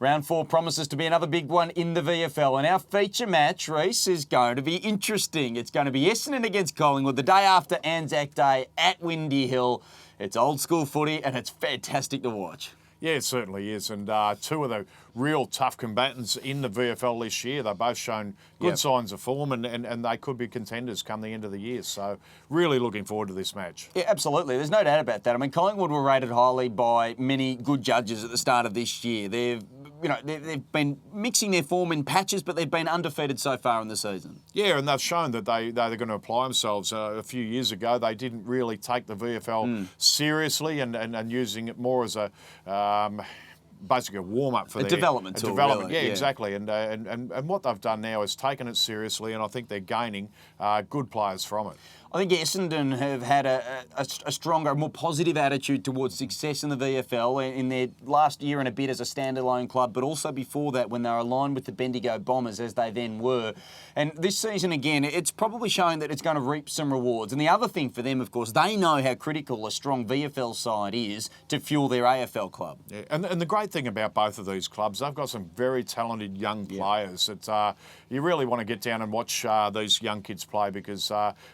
Round 4 promises to be another big one in the VFL. And our feature match, Reece, is going to be interesting. It's going to be Essendon against Collingwood the day after Anzac Day at Windy Hill. It's old school footy and it's fantastic to watch. Yeah, it certainly is. And two of the real tough combatants in the VFL this year. They've both shown good signs of form and they could be contenders come the end of the year. So really looking forward to this match. Yeah, absolutely. There's no doubt about that. I mean, Collingwood were rated highly by many good judges at the start of this year. They've been mixing their form in patches, but they've been undefeated so far in the season. Yeah, and they've shown that they're going to apply themselves. A few years ago, they didn't really take the VFL seriously and using it more as a basically a warm-up for a development tool. Really. Yeah, exactly. And what they've done now is taken it seriously, and I think they're gaining good players from it. I think Essendon have had a stronger, more positive attitude towards success in the VFL in their last year and a bit as a standalone club, but also before that when they were aligned with the Bendigo Bombers as they then were. And this season, again, it's probably showing that it's going to reap some rewards. And the other thing for them, of course, they know how critical a strong VFL side is to fuel their AFL club. Yeah, and the great thing about both of these clubs, they've got some very talented young players. That you really want to get down and watch these young kids play because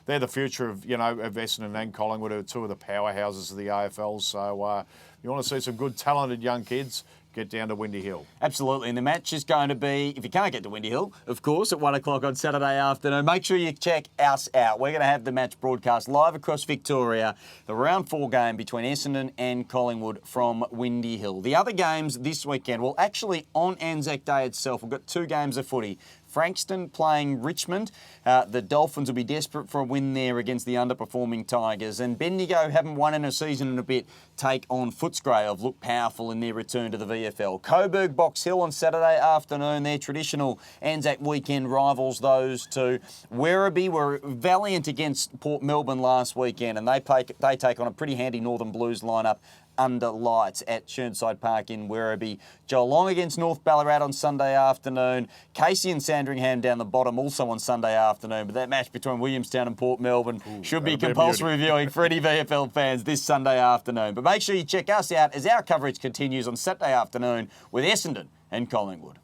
they're the future of Essendon and Collingwood are two of the powerhouses of the AFL. So you want to see some good, talented young kids, get down to Windy Hill. Absolutely, and the match is going to be, if you can't get to Windy Hill, of course, at 1 o'clock on Saturday afternoon. Make sure you check us out. We're going to have the match broadcast live across Victoria, the round 4 game between Essendon and Collingwood from Windy Hill. The other games this weekend, well, actually on Anzac Day itself, we've got 2 games of footy. Frankston playing Richmond. The Dolphins will be desperate for a win there against the underperforming Tigers. And Bendigo haven't won in a season and a bit. Take on Footscray, have looked powerful in their return to the VFL. Coburg Box Hill on Saturday afternoon. Their traditional Anzac weekend rivals, those two. Werribee were valiant against Port Melbourne last weekend and they take on a pretty handy Northern Blues lineup under lights at Chirnside Park in Werribee. Geelong against North Ballarat on Sunday afternoon. Casey and Sandringham down the bottom also on Sunday afternoon. But that match between Williamstown and Port Melbourne should be compulsory viewing for any VFL fans this Sunday afternoon. But make sure you check us out as our coverage continues on Saturday afternoon with Essendon and Collingwood.